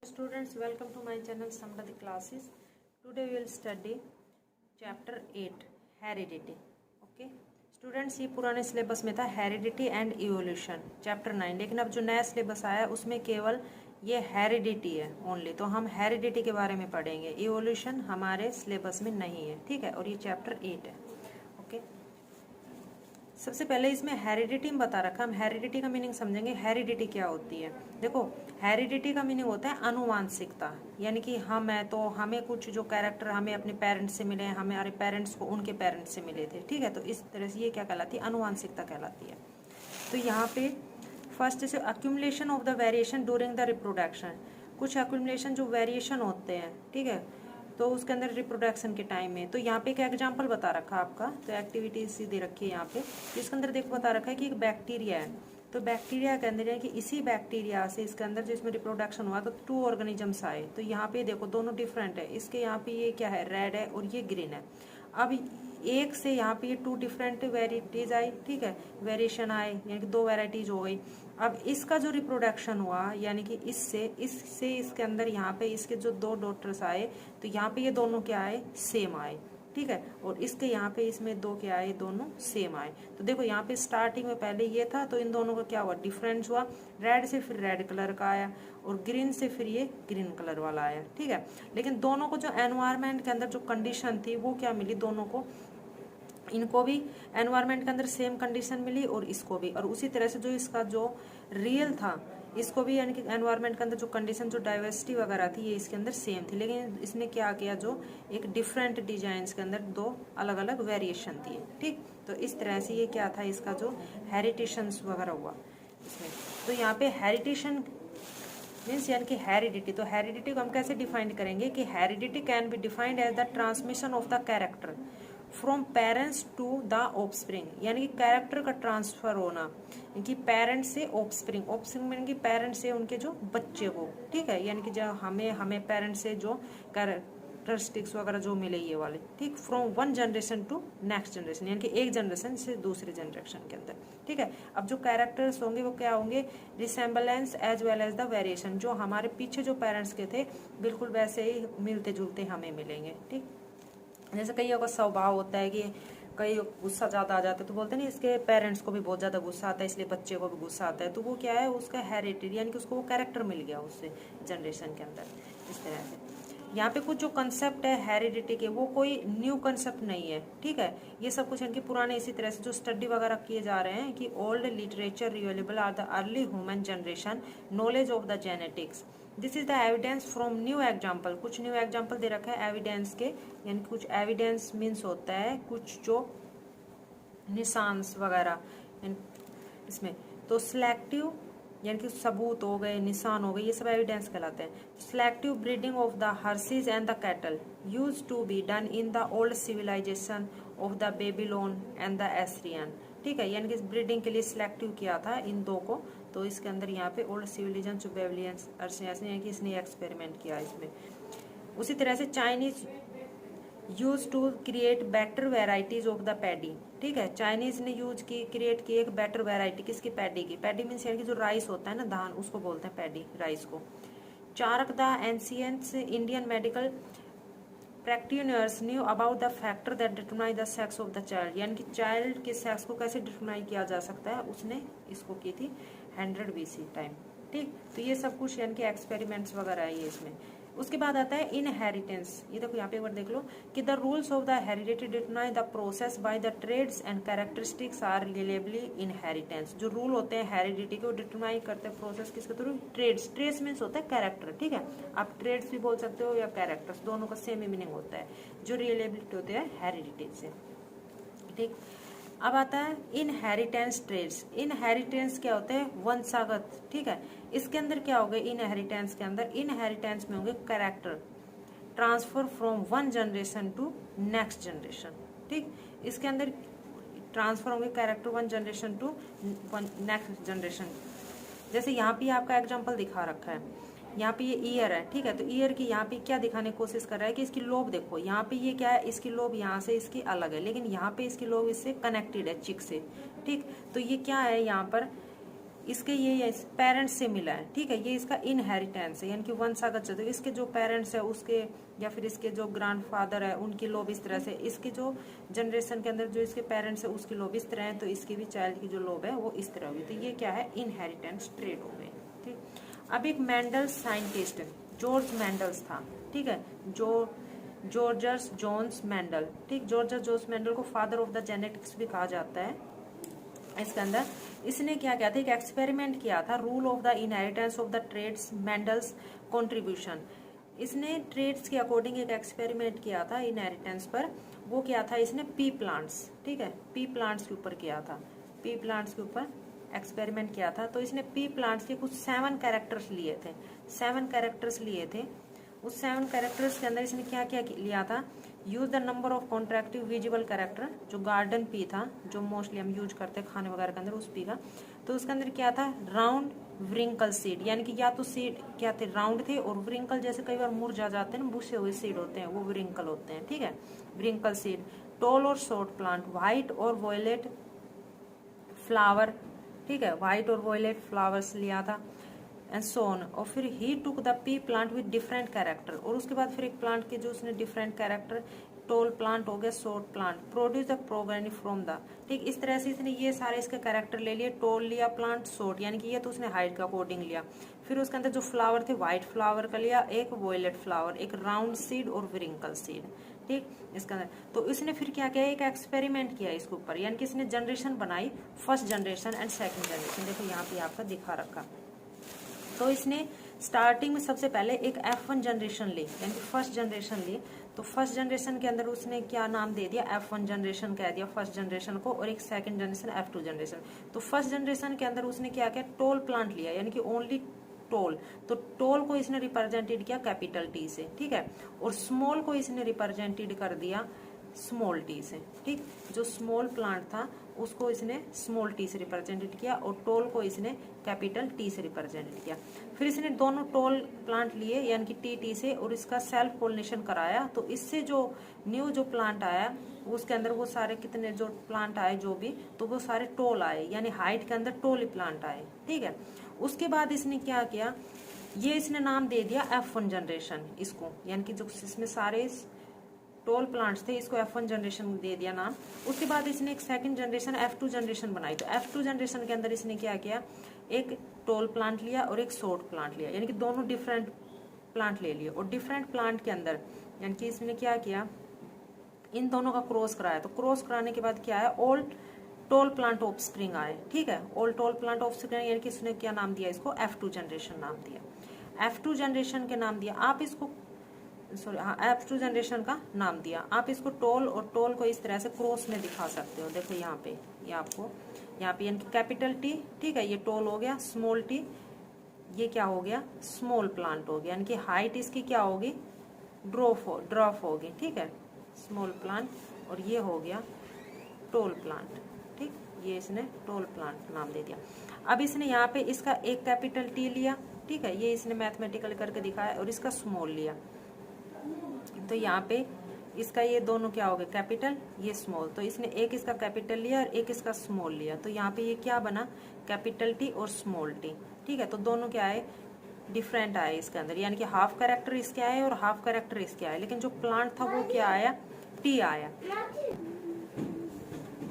Students, welcome to my channel Samrati Classes. Today we will study chapter 8 heredity. Okay students, ये पुराने syllabus में था heredity and evolution chapter 9, लेकिन अब जो नया सिलेबस आया उसमें केवल ये हेरिडिटी है ओनली। तो हम हेरिडिटी के बारे में पढ़ेंगे, इवोल्यूशन हमारे सिलेबस में नहीं है, ठीक है। और ये चैप्टर 8 है। ओके सबसे पहले इसमें हेरिडिटी में बता रखा, हम हेरिडिटी का मीनिंग समझेंगे। हेरिडिटी क्या होती है? देखो, हेरिडिटी का मीनिंग होता है अनुवांशिकता, यानी कि हम है तो हमें कुछ जो कैरेक्टर हमें अपने पेरेंट्स से मिले, हमारे पेरेंट्स को उनके पेरेंट्स से मिले थे, ठीक है। तो इस तरह से ये क्या कहलाती है? अनुवांशिकता कहलाती है। तो यहाँ पे फर्स्ट से accumulation of the variation during the reproduction, कुछ अक्यूमुलेशन जो वेरिएशन होते हैं, ठीक है, तो उसके अंदर रिप्रोडक्शन के टाइम में। तो यहाँ पे एक एग्जांपल बता रखा आपका, तो एक्टिविटी सी दे रखी है यहाँ पे, इसके अंदर देखो बता रखा है कि एक बैक्टीरिया है। तो बैक्टीरिया के अंदर है कि इसी बैक्टीरिया से इसके अंदर जिसमें रिप्रोडक्शन हुआ तो 2 ऑर्गेनिजम्स आए। तो यहाँ पे देखो दोनों डिफरेंट है, इसके यहाँ पे ये क्या है, रेड है और ये ग्रीन है। अब एक से यहाँ पे ये 2 डिफरेंट वेराइटीज आई, ठीक है, वेरिएशन आए, यानी कि 2 वेराइटीज हो गई। अब इसका जो रिप्रोडक्शन हुआ, यानी कि इससे इसके अंदर यहाँ पे इसके जो 2 डॉटर्स आए, तो यहाँ पे ये दोनों क्या आए, सेम आए, ठीक है। और इसके यहाँ पे इसमें 2 क्या आए, दोनों सेम आए। तो देखो यहाँ पे स्टार्टिंग में पहले ये था, तो इन दोनों का क्या हुआ, डिफरेंस हुआ। रेड से फिर रेड कलर का आया और ग्रीन से फिर ये ग्रीन कलर वाला आया, ठीक है। लेकिन दोनों को जो एनवायरमेंट के अंदर जो कंडीशन थी वो क्या मिली, दोनों को, इनको भी एनवायरनमेंट के अंदर सेम कंडीशन मिली और इसको भी। और उसी तरह से जो इसका जो रियल था इसको भी, यानी कि एनवायरनमेंट के अंदर जो कंडीशन जो डाइवर्सिटी वगैरह थी ये इसके अंदर सेम थी। लेकिन इसने क्या किया, जो एक डिफरेंट डिजाइन के अंदर 2 अलग अलग वेरिएशन थी, ठीक। तो इस तरह से ये क्या था, इसका जो हेरिटेशंस वगैरह हुआ इसमें। तो यहाँ पे हेरिटेशन मीन्स यानी कि हेरिडिटी। तो हेरिडिटी को हम कैसे डिफाइन करेंगे कि heredity can be defined as the transmission of the character from parents to the offspring, यानी कि कैरेक्टर का ट्रांसफर होना, कि पेरेंट्स से ऑफस्प्रिंग, ऑफस्प्रिंग यानी कि पेरेंट्स से उनके जो बच्चे को, ठीक है, यानी कि जब हमें पेरेंट्स से जो कैरेक्टरिस्टिक्स वगैरह जो मिले ये वाले, ठीक, from one generation to next generation, यानी कि एक जनरेशन से दूसरे जनरेशन के अंदर, ठीक है। अब जो कैरेक्टर्स होंगे वो क्या होंगे, resemblance as well as the variation, जो हमारे पीछे जो पेरेंट्स के थे बिल्कुल वैसे ही मिलते जुलते हमें मिलेंगे, ठीक। जैसे कईयों का स्वभाव होता है कि कई गुस्सा ज्यादा आ जाता है, तो बोलते हैं ना इसके पेरेंट्स को भी बहुत ज्यादा गुस्सा आता है इसलिए बच्चे को भी गुस्सा आता है। तो वो क्या है, उसका हेरिडिटी, यानी कि उसको वो कैरेक्टर मिल गया उससे जनरेशन के अंदर, इस तरह से। यहाँ पे कुछ जो कंसेप्ट है हेरिडिटी के, वो कोई न्यू कंसेप्ट नहीं है, ठीक है। ये सब कुछ इनके पुराने इसी तरह से जो स्टडी वगैरह किए जा रहे हैं कि old literature revealable are the early human generation knowledge of the genetics, this is the evidence from new example. कुछ न्यू एग्जाम्पल दे रखा है एविडेंस के, यानी कुछ एविडेंस मीन्स होता है कुछ जो निशांस वगैरह इसमें। तो सिलेक्टिव यानी कि सबूत हो गए, निशान हो गए, ये सब एविडेंस कहलाते हैं। Selective breeding of the horses and the cattle used to be done in the old civilisation of the Babylon and the Assyrian, ठीक है, यानी कि ब्रीडिंग के लिए सिलेक्टिव किया था इन 2 को। तो इसके अंदर यहाँ पे ओल्ड सिविलाइजेशन जो बेबीलियंस यानी कि इसने एक्सपेरिमेंट किया इसमें। उसी तरह से Chinese use to create better varieties of the paddy, ठीक है, चाइनीज ने यूज की, क्रिएट की एक बेटर वेराइटी, किसकी, पैडी की। पैडी मीन्स यानी कि जो राइस होता है ना, धान, उसको बोलते हैं पैडी, राइस को। Charaka the ancients Indian medical practitioners knew about the factor that determine the sex of the child, यानी कि चाइल्ड के सेक्स को कैसे डिटरमाइन किया जा सकता है, उसने इसको की थी 100 BC टाइम, ठीक। तो ये सब कुछ यानी कि एक्सपेरिमेंट्स वगैरह है ये इसमें। उसके बाद आता है इनहेरिटेंस। ये देखो यहाँ पे एक बार देख लो कि the rules of the heredity determine the process by the traits and characteristics are reliably inheritance. जो रूल होते हैं हेरिडिटी के वो डिटरमाइन करते हैं प्रोसेस किसके थ्रू, ट्रेड्स। ट्रेड्स मीन्स होता है कैरेक्टर, ठीक है, आप ट्रेड्स भी बोल सकते हो या कैरेक्टर्स, दोनों का सेम ही मीनिंग होता है, जो रिलेबिलिटी होते हैं हेरिडिटी से, ठीक। अब आता है इनहेरिटेंस ट्रेड्स। इनहेरिटेंस क्या होते हैं, वंशागत, ठीक है। इसके अंदर क्या होगा, इनहेरिटेंस के अंदर, इनहेरिटेंस में होंगे character transfer from one generation to next generation, ठीक। इसके अंदर ट्रांसफर होंगे character one generation to next generation. जैसे यहाँ पे आपका एग्जाम्पल दिखा रखा है, यहाँ पे ये ईयर है, ठीक है। तो ईयर की यहाँ पे क्या दिखाने की कोशिश कर रहा है कि इसकी लोब देखो, यहाँ पे ये क्या है, इसकी लोब यहाँ से इसकी अलग है, लेकिन यहाँ पे इसकी लोब इससे कनेक्टेड है चिक से, ठीक। तो ये क्या है, यहाँ पर इसके ये पेरेंट्स से मिला है, ठीक है, ये इसका इनहेरिटेंस है, यानी कि वंशागत। तो इसके जो पेरेंट्स है उसके या फिर इसके जो ग्रैंडफादर है उनकी लोब इस तरह से, इसकी जो जनरेशन के अंदर जो इसके पेरेंट्स है उसकी लोब इस तरह है, तो इसकी भी चाइल्ड की जो लोब है वो इस तरह होगी। तो ये क्या है, इनहेरिटेंस ट्रेट हो गए, ठीक। अब एक मेंडल साइंटिस्ट जॉर्ज मेंडल्स था, ठीक है, जो जॉर्जस जोन्स मेंडल, ठीक, जॉर्जस जोन्स मेंडल को फादर ऑफ द जेनेटिक्स भी कहा जाता है। इसके अंदर इसने क्या किया था, एक एक्सपेरिमेंट किया था, rule of the inheritance of the traits Mendel's contribution. इसने ट्रेड्स के अकॉर्डिंग एक एक्सपेरिमेंट किया था इनहेरिटेंस पर। वो क्या था, इसने पी प्लांट्स, ठीक है, पी प्लांट्स के ऊपर किया था, पी प्लांट्स के ऊपर एक्सपेरिमेंट किया था। तो इसने पी प्लांट्स के कुछ 7 कैरेक्टर्स लिए थे, 7 कैरेक्टर्स लिए थे। उस 7 कैरेक्टर्स के अंदर इसने क्या क्या लिया था, use the number of कॉन्ट्रैक्टिव visible character, जो गार्डन पी था, जो मोस्टली हम यूज करते हैं खाने वगैरह के अंदर, उस पी का। तो उसके अंदर क्या था, राउंड व्रिंकल सीड, यानी कि या तो सीड क्या थे, राउंड थे, और व्रिंकल जैसे कई बार मुरझा जाते हैं ना, बुसे हुए सीड होते हैं, वो व्रिंकल होते हैं, ठीक है, व्रिंकल सीड। टॉल और शॉर्ट प्लांट, व्हाइट और वॉयलेट फ्लावर, ठीक है, व्हाइट और वॉयलेट फ्लावर्स लिया था, एंड सो ऑन। और फिर he took the pea plant with different character, और उसके बाद फिर एक प्लांट के जो उसने डिफरेंट कैरेक्टर, टोल प्लांट हो गया, short plant, produce the progeny from the, ठीक, इस तरह से इसने ये सारे इसके कैरेक्टर ले लिए। टोल लिया प्लांट, शॉर्ट यानी कि ये तो उसने हाइट के अकॉर्डिंग लिया। फिर उसके अंदर जो फ्लावर थे, व्हाइट फ्लावर का लिया, एक वॉयलेट फ्लावर, एक राउंड सीड और व्रिंकल सीड, ठीक, इसके अंदर। तो इसने फिर क्या किया, एक एक्सपेरिमेंट किया इसके ऊपर, यानी कि इसने जनरेशन बनाई, first generation and second generation. देखो यहाँ पे आपका दिखा रखा। तो इसने स्टार्टिंग में सबसे पहले एक F1 जनरेशन ली, यानी कि फर्स्ट जनरेशन ली। तो फर्स्ट जनरेशन के अंदर उसने क्या नाम दे दिया, F1 जनरेशन कह दिया फर्स्ट जनरेशन को, और एक सेकंड जनरेशन F2 जनरेशन। तो फर्स्ट जनरेशन के अंदर उसने क्या किया, टोल प्लांट लिया, यानी कि ओनली टोल। तो टोल को इसने रिप्रेजेंटेड किया कैपिटल टी से, ठीक है, और स्मॉल को इसने रिप्रेजेंटेड कर दिया स्मॉल टी से, ठीक। जो स्मॉल प्लांट था उसको इसने स्मॉल टी से रिप्रेजेंटेड किया, और टोल को इसने कैपिटल टी से रिप्रेजेंटेड किया। फिर इसने दोनों टोल प्लांट लिए, यानी कि टी से, और इसका सेल्फ पोलिनेशन कराया। तो इससे जो न्यू जो प्लांट आया उसके अंदर वो सारे कितने जो प्लांट आए जो भी, तो वो सारे टोल आए, यानी हाइट के अंदर टोल प्लांट आए, ठीक है। उसके बाद इसने क्या किया, ये इसने नाम दे दिया F1 जनरेशन इसको, यानी कि जो इसमें सारे टोल प्लांट्स थे, इसको F1 जनरेशन दे दिया नाम। उसके बाद इसने एक सेकंड जनरेशन F2 जनरेशन बनाई। तो F2 जनरेशन के अंदर इसने क्या किया, एक टोल प्लांट लिया और एक शॉर्ट प्लांट लिया, यानी कि दोनों डिफरेंट प्लांट ले लिए। और डिफरेंट प्लांट के अंदर यानी कि इसने क्या किया, इन दोनों का क्रॉस कराया। तो क्रॉस कराने के बाद क्या है, all tall plant of spring आए, ठीक है, all tall plant of spring, यानी कि इसने क्या नाम दिया, इसको F2 जनरेशन नाम दिया। F2 जनरेशन के नाम दिया, आप इसको सॉरी हाँ F2 जनरेशन का नाम दिया। आप इसको टोल और टोल को इस तरह से क्रॉस में दिखा सकते हो। देखो यहाँ पे ये आपको यहाँ पे यानी कि कैपिटल टी, ठीक है, ये टोल हो गया, स्मॉल टी ये क्या हो गया, स्मॉल प्लांट हो गया, यानी कि हाइट इसकी क्या होगी, ड्रॉप होगी, ठीक है, स्मॉल प्लांट, और ये हो गया टोल प्लांट, ठीक, ये इसने टोल प्लांट नाम दे दिया। अब इसने यहाँ पे इसका एक कैपिटल टी लिया, ठीक है, ये इसने मैथमेटिकल करके दिखाया, और इसका स्मॉल लिया। तो यहाँ पे इसका ये दोनों क्या हो गए, कैपिटल, ये स्मॉल। तो इसने एक इसका कैपिटल लिया और एक इसका स्मॉल लिया। तो यहाँ पे ये क्या बना, कैपिटल टी और स्मॉल टी, ठीक है। तो दोनों क्या है, डिफरेंट आए इसके अंदर, यानी कि हाफ कैरेक्टर इसके आए और हाफ कैरेक्टर इसके आए, लेकिन जो प्लांट था वो क्या आया, टी आया।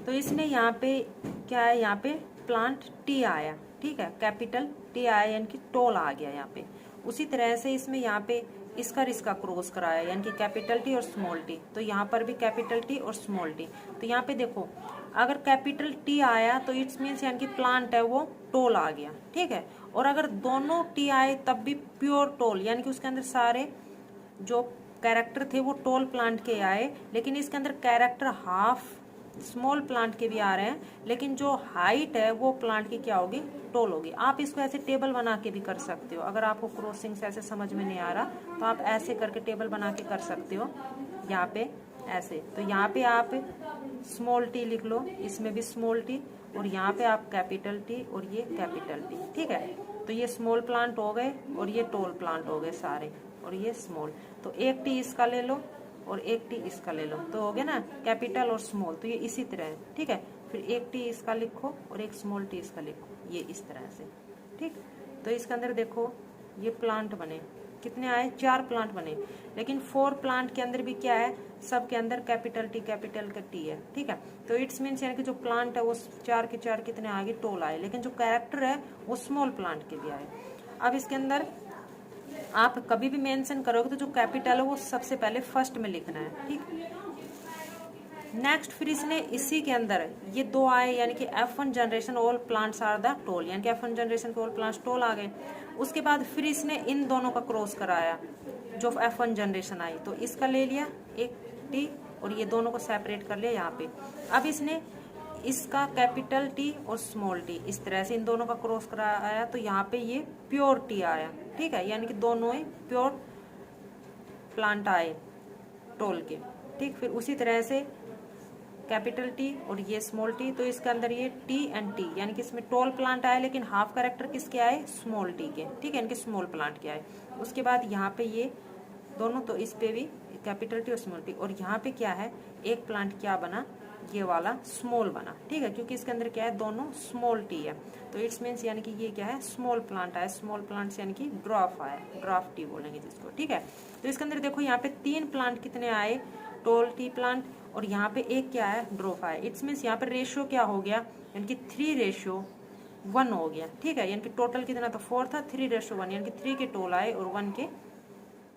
तो इसने यहाँ पे क्या है, यहाँ पे प्लांट टी आया, ठीक है, कैपिटल टी आया, यानी कि टोल आ गया यहाँ पे। उसी तरह से इसमें यहाँ पे इसका रिस्का क्रॉस कराया, यानी कि कैपिटल टी और स्मॉल टी। तो यहाँ पर भी कैपिटल टी और स्मॉल टी। तो यहाँ पे देखो अगर कैपिटल टी आया तो इट्स मीन्स यानी कि प्लांट है वो टोल आ गया, ठीक है। और अगर दोनों टी आए तब भी प्योर टोल, यानी कि उसके अंदर सारे जो कैरेक्टर थे वो टोल प्लांट के आए, लेकिन इसके अंदर कैरेक्टर हाफ स्मॉल प्लांट के भी आ रहे हैं, लेकिन जो हाइट है वो प्लांट की क्या होगी, टोल होगी। आप इसको ऐसे टेबल बना के भी कर सकते हो। अगर आपको क्रॉसिंग से ऐसे समझ में नहीं आ रहा तो आप ऐसे करके टेबल बना के कर सकते हो, यहाँ पे ऐसे। तो यहाँ पे आप स्मॉल टी लिख लो, इसमें भी स्मॉल टी, और यहाँ पे आप कैपिटल टी और ये कैपिटल टी, ठीक है। तो ये स्मॉल प्लांट हो गए और ये टोल प्लांट हो गए सारे, और ये स्मॉल। तो एक टी इसका ले लो और एक टी इसका ले लो, तो हो गया ना कैपिटल और स्मॉल। तो ये इसी तरह है, ठीक है। फिर फिर एक टी इसका लिखो और एक स्मॉल टी इसका लिखो, ये इस तरह से। ठीक, तो इसके अंदर देखो ये प्लांट बने, कितने आए, 4 प्लांट बने, लेकिन 4 प्लांट के अंदर भी क्या है, सब के अंदर कैपिटल का टी है। ठीक है, तो इट्स मीन्स यानी कि जो प्लांट है वो 4 के 4 कितने आगे, टोल आए, लेकिन जो कैरेक्टर है वो स्मॉल प्लांट के भी आए। अब इसके अंदर आप कभी भी मेंशन करोगे तो जो कैपिटल है वो सबसे पहले फर्स्ट में लिखना है। ठीक, नेक्स्ट फिर इसने इसी के अंदर ये 2 आए, यानी कि F1 generation all plants are the tall, यानी कि F1 जनरेशन के ऑल प्लांट्स टोल आ गए। उसके बाद फिर इसने इन दोनों का क्रॉस कराया, जो F1 जनरेशन आई, तो इसका ले लिया एक टी और ये दोनों को सेपरेट कर लिया यहाँ पे। अब इसने इसका कैपिटल टी और स्मॉल टी इस तरह से इन दोनों का क्रॉस कराया, तो यहाँ पे ये प्योर टी आया। ठीक है, यानी कि दोनों ही प्योर प्लांट आए टोल के। ठीक, फिर उसी तरह से कैपिटल टी और ये स्मॉल टी, तो इसके अंदर ये टी एंड टी, यानी कि इसमें टोल प्लांट आए लेकिन हाफ कैरेक्टर किसके आए, स्मॉल टी के। ठीक है, यानी कि स्मॉल प्लांट के आए। उसके बाद यहाँ पे ये दोनों, तो इस पे भी कैपिटल टी और स्मॉल टी, और यहाँ पे क्या है, एक प्लांट क्या बना, ये वाला स्मॉल बना। ठीक है, क्योंकि इसके अंदर क्या है, दोनों स्मॉल टी है, तो इट्स मीन्स यानी कि ये क्या है, स्मॉल प्लांट आया। स्मॉल प्लांट यानी कि ड्रॉफ आया, ड्रॉफ टी बोलेंगे जिसको। ठीक है, तो इसके अंदर देखो यहाँ पे 3 प्लांट कितने आए, टोल टी प्लांट, और यहाँ पे एक क्या है, ड्रॉफ आया। इट्स मीन्स यहाँ पे रेशियो क्या हो गया, यानी कि 3:1 हो गया। ठीक है, यानी कि टोटल कितना था, 4 था, 3:1, यानी कि 3 के टोल आए और 1 के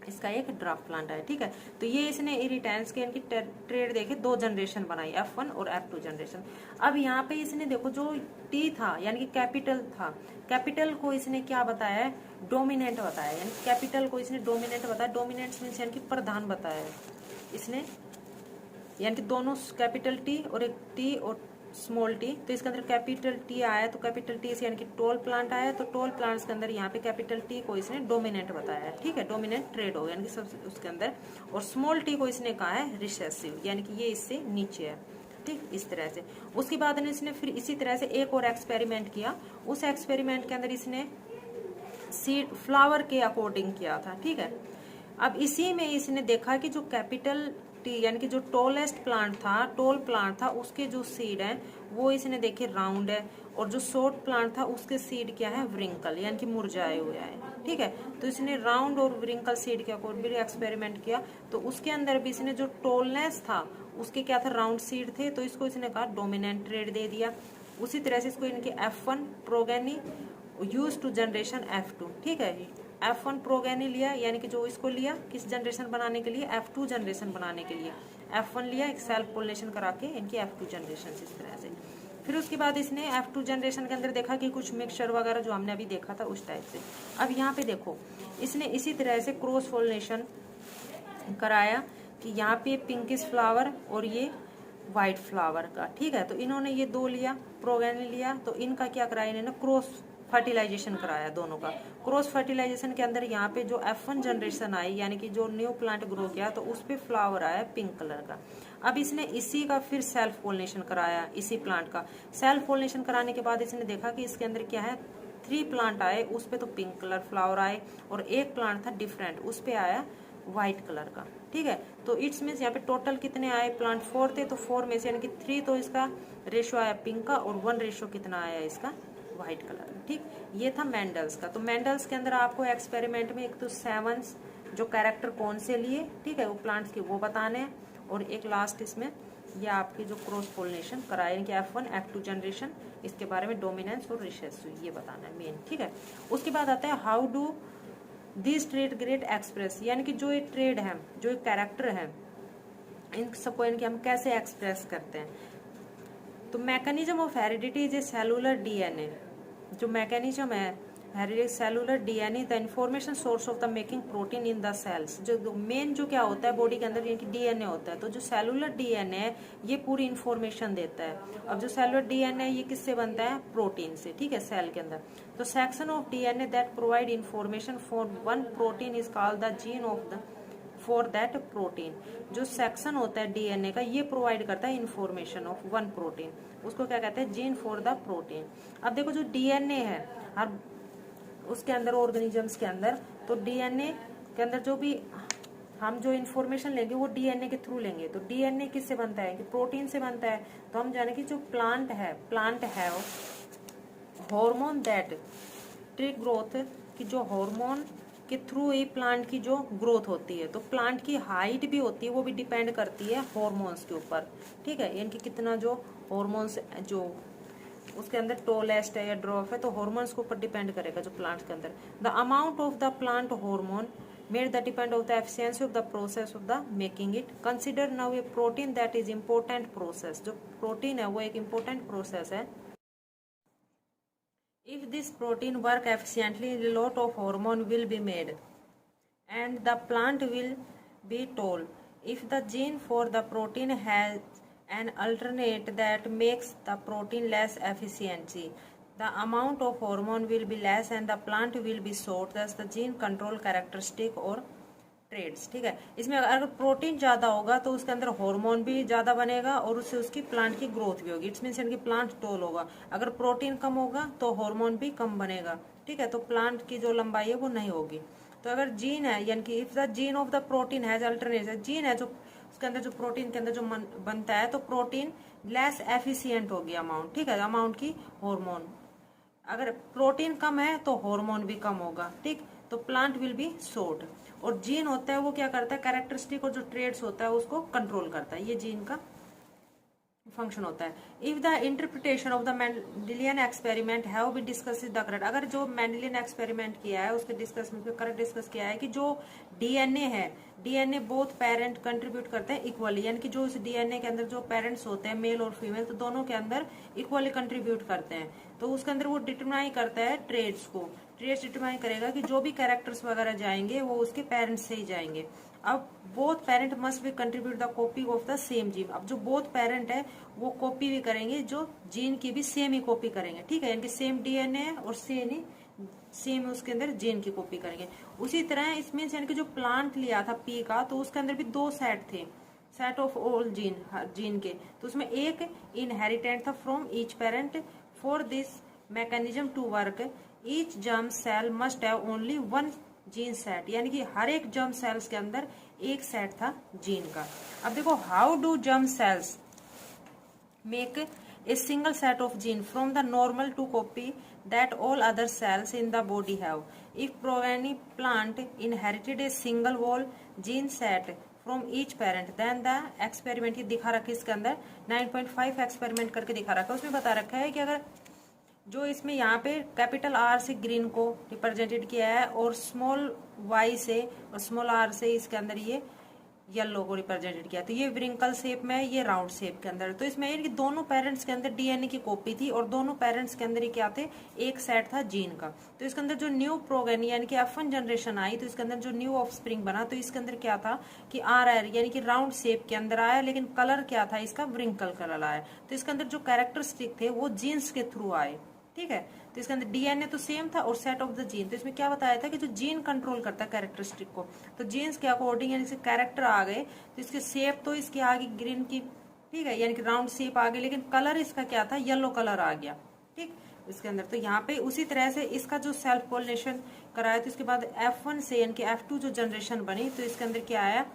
इसका एक ड्राफ्ट प्लांट है। ठीक है, तो ये इसने इरिटेंस के इनकी ट्रेड देखे 2 जनरेशन बनाई, F1 और F2 जनरेशन। अब यहाँ पे इसने देखो जो टी था यानी कि कैपिटल था, कैपिटल को इसने क्या बताया है, डोमिनेंट बताया, यानी कैपिटल को इसने डोमिनेंट बताया। डोमिनेंट मीन्स यानी कि प्रधान बताया है इसने, यानी कि दोनों कैपिटल टी और एक टी और स्मॉल टी, तो इसके अंदर कैपिटल टी आया, तो कैपिटल टी से यानी कि टोल प्लांट आया, तो टोल प्लांट्स के अंदर यहाँ पे कैपिटल टी को इसने डोमिनेंट बताया है। ठीक है, डोमिनेंट ट्रेड हो यानी कि सब उसके अंदर, और स्मॉल टी को इसने कहा है रिसेसिव, यानी कि ये इससे नीचे है। ठीक, इस तरह से। उसके बाद इसने फिर इसी तरह से एक और एक्सपेरिमेंट किया। उस एक्सपेरिमेंट के अंदर इसने सीड फ्लावर के अकॉर्डिंग किया था। ठीक है, अब इसी में इसने देखा कि जो कैपिटल टी यानी कि जो टोलेस्ट प्लांट था, टोल प्लांट था, उसके जो सीड है वो इसने देखे राउंड है, और जो शॉर्ट प्लांट था उसके सीड क्या है, व्रिंकल, यानी कि मुरझाए हुए है। ठीक है, तो इसने राउंड और व्रिंकल सीड के अकॉर्डिंग एक्सपेरिमेंट किया, तो उसके अंदर भी इसने जो टोलनेस था उसके क्या था, राउंड सीड थे, तो इसको इसने कहा डोमिनेंट ट्रेड दे दिया। उसी तरह से इसको इनके F1 progeny use to generation F2। ठीक है, F1 प्रोगेनी लिया, यानी कि जो इसको लिया किस जनरेशन बनाने के लिए, F2 जनरेशन बनाने के लिए। F1 लिया एक सेल्फ पोलिनेशन करा के इनकी F2 जनरेशन इस तरह से। फिर उसके बाद इसने F2 जनरेशन के अंदर देखा कि कुछ मिक्सचर वगैरह जो हमने अभी देखा था उस टाइप से। अब यहाँ पे देखो इसने इसी तरह से क्रॉस पोलिनेशन कराया कि यहाँ पे पिंकिश फ्लावर और ये व्हाइट फ्लावर का। ठीक है, तो इन्होंने ये 2 लिया, प्रोगेनी लिया, तो इनका क्या कराया, इन्होंने क्रॉस फर्टिलाइजेशन कराया दोनों का। क्रॉस फर्टिलाइजेशन के अंदर यहाँ पे जो F1 जनरेशन आई, यानी कि जो न्यू प्लांट ग्रो किया, तो उस पे फ्लावर आया पिंक कलर का। अब इसने इसी का फिर सेल्फ पोलिनेशन कराया, इसी प्लांट का सेल्फ पोलिनेशन कराने के बाद इसने देखा कि इसके अंदर क्या है, 3 प्लांट आए, उस पे तो पिंक कलर फ्लावर आए, और एक प्लांट था डिफरेंट, उस पे आया व्हाइट कलर का। ठीक है, तो इट्स मीन्स यहाँ पे टोटल कितने आए, प्लांट 4 थे, तो 4 में से यानी कि 3 तो इसका रेशियो आया पिंक का, और 1 रेशियो कितना आया इसका, व्हाइट कलर। ठीक, ये था मेंडल्स का। तो मेंडल्स के अंदर आपको एक्सपेरिमेंट में एक तो 7 जो कैरेक्टर कौन से लिए, ठीक है, वो प्लांट्स के वो बताने हैं, और एक लास्ट इसमें ये आपकी जो क्रॉस पोलिनेशन कराए इनके F1 F2 जनरेशन, इसके बारे में डोमिनेंस और रिसेसिव ये बताना है मेन। ठीक है, उसके बाद आता है how do this trade great express, यानी कि जो ये ट्रेड है, जो एक कैरेक्टर है, इन सबको इनके हम कैसे एक्सप्रेस करते हैं। तो mechanism of heredity is a cellular DNA, जो मैकेनिज्म है heredity cellular DNA the information source of the making protein in the cells. जो मेन जो क्या होता है बॉडी के अंदर, यानी कि डीएनए होता है, तो जो सेलुलर डीएनए है ये पूरी इंफॉर्मेशन देता है। अब जो सेलुलर डीएनए ये किससे बनता है, प्रोटीन से। ठीक है, सेल के अंदर। तो section of DNA that provide information for one protein is called the gene of the for that protein. जो सेक्शन होता है डीएनए का ये प्रोवाइड करता है इंफॉर्मेशन ऑफ वन प्रोटीन, उसको क्या कहते हैं, जीन फॉर द प्रोटीन। अब देखो जो डीएनए है हर उसके अंदर ऑर्गेनिजम्स के अंदर, तो डीएनए के अंदर जो भी हम जो इन्फॉर्मेशन लेंगे वो डीएनए के थ्रू लेंगे। तो डीएनए किससे बनता है कि प्रोटीन से बनता है। तो हम जाने कि जो प्लांट है हार्मोन दैट ट्रिग ग्रोथ, कि जो हार्मोन के थ्रू ही प्लांट की जो ग्रोथ होती है। तो प्लांट की हाइट भी होती है, वो भी डिपेंड करती है हार्मोन्स के ऊपर, ठीक है। यानी कि कितना जो हार्मोन्स जो उसके अंदर टोलेस्ट है या ड्रॉप है, तो हार्मोन्स के ऊपर डिपेंड करेगा जो प्लांट के अंदर। The amount of the plant hormone made the depend of the efficiency of the process of the making it. Consider now A protein that is important process. जो protein है वो एक इम्पोर्टेंट प्रोसेस है। If this protein work efficiently, a lot of hormone will be made and the plant will be tall. If the gene for the protein has an alternate that makes the protein less efficiency, the amount of hormone will be less and the plant will be short. Thus the gene control characteristic or traits, ठीक है। इसमें अगर protein ज्यादा होगा तो उसके अंदर hormone भी ज्यादा बनेगा और उससे उसकी प्लांट की ग्रोथ भी होगी। इट्स मीन्स यानी कि प्लांट टॉल होगा। अगर प्रोटीन कम होगा तो हार्मोन भी कम बनेगा, ठीक है। तो प्लांट की जो लंबाई है वो नहीं होगी। तो अगर जीन है यानी कि if the gene of the protein has alternate, gene है जो उसके अंदर जो प्रोटीन के अंदर जो बनता है, तो प्रोटीन लेस एफिशिएंट होगी अमाउंट, ठीक है, अमाउंट की हार्मोन। अगर प्रोटीन कम है तो हार्मोन भी कम होगा, ठीक। तो प्लांट विल बी शॉर्ट। और जीन होता है वो क्या करता है, कैरेक्टरिस्टिक और जो ट्रेड्स होता है उसको कंट्रोल करता है। ये जीन का फंक्शन होता है। If the interpretation of the Mendelian experiment have been discuss the correct, अगर जो मेंडेलियन एक्सपेरिमेंट किया है उसके डिस्कस में करेक्ट डिस्कस किया है कि जो डीएनए है, डीएनए बोथ पेरेंट कंट्रीब्यूट करते हैं इक्वली, यानी कि जो इस डीएनए के अंदर जो पेरेंट्स होते हैं मेल और फीमेल, तो दोनों के अंदर इक्वली कंट्रीब्यूट करते हैं। तो उसके अंदर वो डिटरमाइन करता है ट्रेड्स को, ट्रेड्स डिटरमाइन करेगा कि जो भी कैरेक्टर्स वगैरह जाएंगे वो उसके पेरेंट्स से ही जाएंगे। अब बोथ पेरेंट मस्ट भी contribute the copy of the same gene. अब जो बोथ पेरेंट है वो कॉपी भी करेंगे, जो जीन की भी सेम ही कॉपी करेंगे, ठीक है। यानी कि सेम डीएनए है और सेम उसके अंदर जीन की कॉपी करेंगे। उसी तरह इसमें यानी कि जो प्लांट लिया था पी का, तो उसके अंदर भी 2 सेट थे, सेट ऑफ ऑल जीन के। तो उसमें एक इनहेरिटेंट था from each parent. For this mechanism to work each germ cell must have only 1 gene set, यानी कि हर एक जर्म सेल्स के अंदर एक सेट था जीन का। अब देखो, how do germ cells make a single set of gene from the normal to copy that all other cells in the body have. If progeny plant inherited a single whole gene set from each parent, then the experiment, ये दिखा रखा है इसके अंदर 9.5 experiment करके दिखा रखा है। उसमें बता रखा है कि अगर जो इसमें यहाँ पे कैपिटल आर से ग्रीन को रिप्रेजेंटेड किया है और स्मॉल वाई से और स्मॉल आर से इसके अंदर ये येलो को रिप्रेजेंटेड किया, तो ये व्रिंकल शेप में है, ये राउंड शेप के अंदर। तो इसमें ये कि दोनों पेरेंट्स के अंदर डीएनए की कॉपी थी और दोनों पेरेंट्स के अंदर ये क्या थे, एक सेट था जीन का। तो इसके अंदर जो न्यू प्रोगेनी यानी कि F1 जनरेशन आई, तो इसके अंदर जो न्यू ऑफ स्प्रिंग बना, तो इसके अंदर क्या था कि आर यानी कि राउंड शेप के अंदर आया, लेकिन कलर क्या था इसका, व्रिंकल कलर आया। तो इसके अंदर जो कैरेक्टरिस्टिक थे वो जीन्स के थ्रू आए, ठीक है। तो इसके अंदर डीएनए तो सेम था और सेट ऑफ द जीन। तो इसमें क्या बताया था कि जो जीन कंट्रोल करता है कैरेक्टरिस्टिक को, तो जीन्स के अकॉर्डिंग यानी कैरेक्टर आ गए, तो इसके शेप तो इसके आगे ग्रीन की, ठीक है, यानी कि राउंड शेप आ गई, लेकिन कलर इसका क्या था, येलो कलर आ गया, ठीक इसके अंदर। तो यहाँ पे उसी तरह से इसका जो सेल्फ पोलिनेशन कराया, तो इसके बाद F1 से यानी कि F2 जो जनरेशन बनी, तो इसके अंदर क्या आया,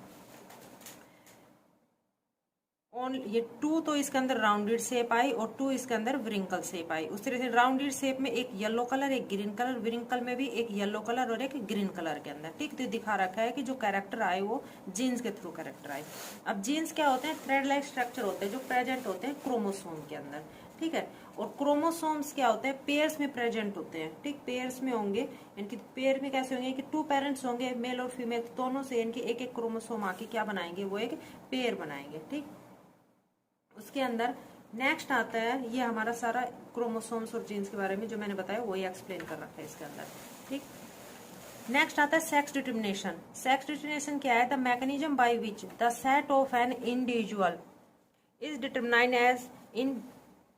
ये 2 तो इसके अंदर राउंडेड शेप आई और 2 इसके अंदर व्रिंकल शेप आई। उस तरह से राउंडेड शेप में एक येलो कलर, एक ग्रीन कलर, व्रिंकल में भी एक येलो कलर और एक ग्रीन कलर के अंदर, ठीक। तो दिखा रखा है कि जो कैरेक्टर आए वो जीन्स के थ्रू कैरेक्टर आए। अब जीन्स क्या होते हैं, थ्रेड लाइक स्ट्रक्चर होते हैं जो प्रेजेंट होते हैं क्रोमोसोम के अंदर, ठीक है। और क्रोमोसोम्स क्या होते हैं, पेयर्स में प्रेजेंट होते हैं, ठीक, पेयर्स में होंगे। इनकी पेयर में कैसे होंगे कि 2 पेरेंट्स होंगे मेल और फीमेल, दोनों से इनके एक एक क्रोमोसोम आके क्या बनाएंगे, वो एक पेयर बनाएंगे, ठीक। उसके अंदर नेक्स्ट आता है, ये हमारा सारा क्रोमोसोम्स और जीन्स के बारे में जो मैंने बताया वही एक्सप्लेन कर रखा है इसके अंदर, ठीक। नेक्स्ट आता है सेक्स डिटर्मिनेशन। सेक्स डिटर्मिनेशन क्या है, the mechanism by which the set of an individual is determined as in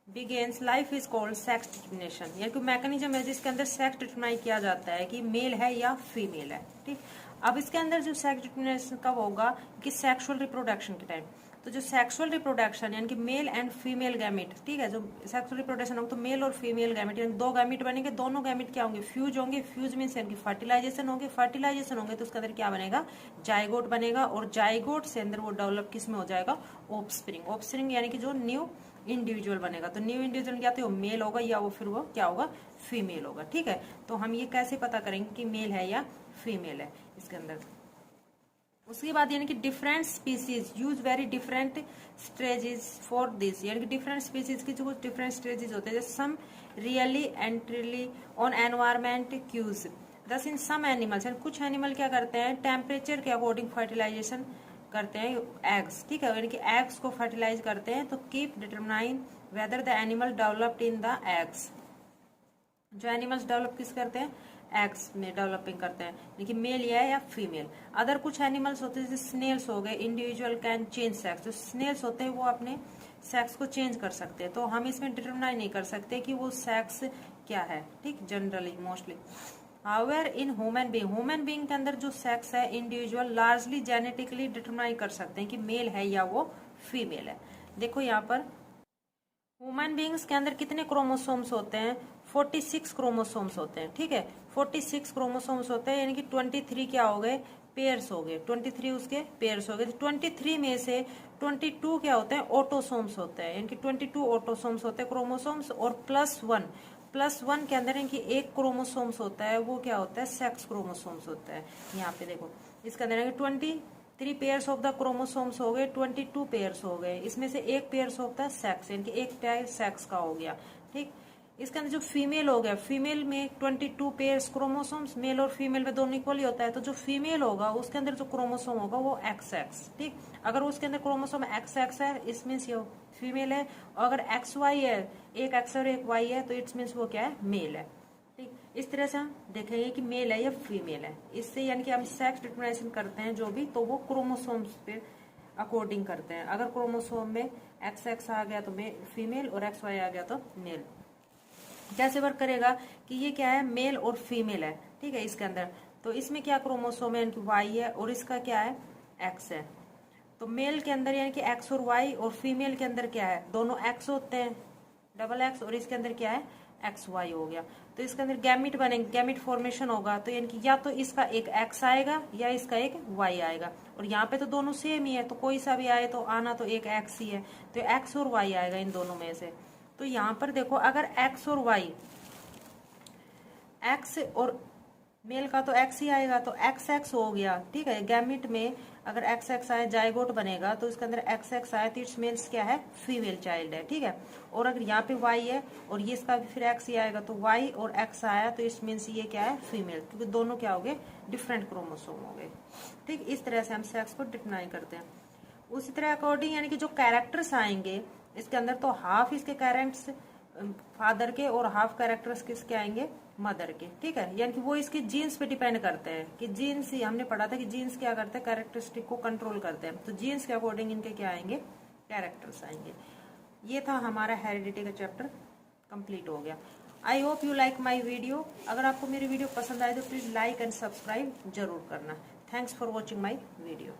begins life is called sex determination. यानी कि मैकेनिज्म है जिसके अंदर सेक्स डिटरमाइन किया जाता है कि मेल है या फीमेल है, ठीक। अब इसके अंदर जो सेक्स डिटर्मिनेशन कब होगा कि सेक्सुअल रिप्रोडक्शन के टाइम। तो जो सेक्सुअल रिप्रोडक्शन यानी कि मेल एंड फीमेल गैमेट, ठीक है, जो सेक्सुअल रिप्रोडक्शन होगा तो मेल और फीमेल गैमेट यानी दो गैमेट बनेंगे, दोनों गैमेट क्या होंगे, फ्यूज होंगे। फ्यूज मीन्स यानी कि फर्टिलाइजेशन होंगे, फर्टिलाइजेशन होंगे तो उसके अंदर क्या बनेगा, जाइगोट बनेगा, और जाइगोट से अंदर वो डेवलप किस में हो जाएगा, ऑफस्प्रिंग। ऑफस्प्रिंग यानी कि जो न्यू इंडिविजुअल बनेगा, तो न्यू इंडिविजुअल क्या तो मेल होगा या वो फिर वो क्या होगा, फीमेल होगा। ठीक है, तो हम ये कैसे पता करेंगे कि मेल है या फीमेल है इसके अंदर। उसके बाद यानी कि different species use very different stages for this, यानी कि डिफरेंट स्पीसीज की जो कुछ डिफरेंट स्टेजेस होते हैं, some really entirely on environment cues. Thus in some animals, कुछ एनिमल क्या करते हैं, टेम्परेचर के अकॉर्डिंग फर्टिलाइजेशन करते हैं एग्स, ठीक है, यानी कि एग्स को फर्टिलाइज करते हैं। तो keep determine whether the animal developed in the eggs, जो एनिमल्स डेवलप किस करते हैं, एग्स में डेवलपिंग करते हैं, लेकिन मेल या फीमेल। अदर कुछ एनिमल्स होते हैं जैसे स्नेल्स हो गए, इंडिविजुअल कैन चेंज सेक्स, जो स्नेल्स होते हैं वो अपने सेक्स को चेंज कर सकते हैं, तो हम इसमें डिटरमाइन नहीं कर सकते कि वो सेक्स क्या है, ठीक, generally mostly. However in human being के अंदर जो सेक्स है इंडिविजुअल लार्जली जेनेटिकली डिटरमाइन कर सकते हैं कि मेल है या वो फीमेल है। देखो यहाँ पर ह्यूमन बींग्स के अंदर कितने क्रोमोसोम्स होते हैं, 46 क्रोमोसोम्स होते हैं, ठीक है, 46 क्रोमोसोम्स होते हैं, यानी कि 23 क्या हो गए, पेयर्स हो गए, 23 उसके पेयर्स हो गए। 23 में से 22 क्या होते हैं, ऑटोसोम्स होते हैं, यानी कि 22 ऑटोसोम्स होते हैं क्रोमोसोम्स, और +1 के अंदर इनकी एक क्रोमोसोम्स होता है, वो क्या होता है, सेक्स क्रोमोसोम्स होता है। यहाँ पे देखो इसके अंदर 23 पेयर्स ऑफ द क्रोमोसोम्स हो गए, 22 पेयर्स हो गए, इसमें से एक पेयर्स होता है सेक्स, यानी कि एक पेयर सेक्स का हो गया। ठीक, इसके अंदर जो फीमेल हो गया, फीमेल में 22 पेयर्स क्रोमोसोम्स, मेल और फीमेल में दोनों इक्वली होता है, तो जो फीमेल होगा उसके अंदर जो क्रोमोसोम होगा वो XX। ठीक, अगर उसके अंदर क्रोमोसोम XX है इट मीन्स ये फीमेल है, और अगर XY है, एक X और एक Y है, तो इट्स मीन्स वो क्या है, मेल है। ठीक, इस तरह से हम देखेंगे कि मेल है या फीमेल है। इससे यानी कि हम सेक्स डिटरमिनेशन करते हैं जो भी, तो वो क्रोमोसोम्स पे अकॉर्डिंग करते हैं। अगर क्रोमोसोम में XX आ गया तो फीमेल, और XY आ गया तो मेल। कैसे वर्क करेगा कि ये क्या है, मेल और फीमेल है, ठीक है, इसके अंदर तो इसमें क्या क्रोमोसोम है, यानी कि Y है, और इसका क्या है, X है। तो मेल के अंदर यानी कि X और Y, और फीमेल के अंदर क्या है, दोनों X होते हैं, XX, और इसके अंदर क्या है, XY हो गया। तो इसके अंदर गैमिट बनेंगे, गैमिट फॉर्मेशन होगा, तो यानी कि या तो इसका एक X आएगा या इसका एक Y आएगा, और यहाँ पे तो दोनों सेम ही है, तो कोई सा भी आए तो आना तो एक X ही है, तो X और Y आएगा इन दोनों में से। तो यहाँ पर देखो अगर X और Y, X और मेल का तो X ही आएगा, तो XX हो गया, ठीक है, गैमिट में अगर XX आए, जाइगोट बनेगा, तो इसके अंदर XX आए तो इट्स मीन्स क्या है, फीमेल चाइल्ड है, ठीक है। और अगर यहाँ पे Y है और ये इसका भी फिर X ही आएगा, तो Y और X आया तो इट्स मीन्स ये क्या है, फीमेल, क्योंकि दोनों क्या हो गए, डिफरेंट क्रोमोसोम हो गए। ठीक, इस तरह से हम सेक्स को डिटरमाइन करते हैं। उसी तरह अकॉर्डिंग यानी कि जो कैरेक्टर्स आएंगे इसके अंदर, तो हाफ इसके कैरेक्टर्स फादर के और हाफ कैरेक्टर्स किसके आएंगे, मदर के, ठीक है, यानी कि वो इसके जीन्स पे डिपेंड करते हैं, कि जीन्स ही हमने पढ़ा था कि जीन्स क्या करते हैं, कैरेक्टरिस्टिक को कंट्रोल करते हैं, तो जीन्स के अकॉर्डिंग इनके क्या आएंगे, कैरेक्टर्स आएंगे। ये था हमारा हेरिडिटी का चैप्टर, कंप्लीट हो गया। I hope you like my video. अगर आपको मेरी वीडियो पसंद आए तो प्लीज लाइक एंड सब्सक्राइब जरूर करना। Thanks for watching my video.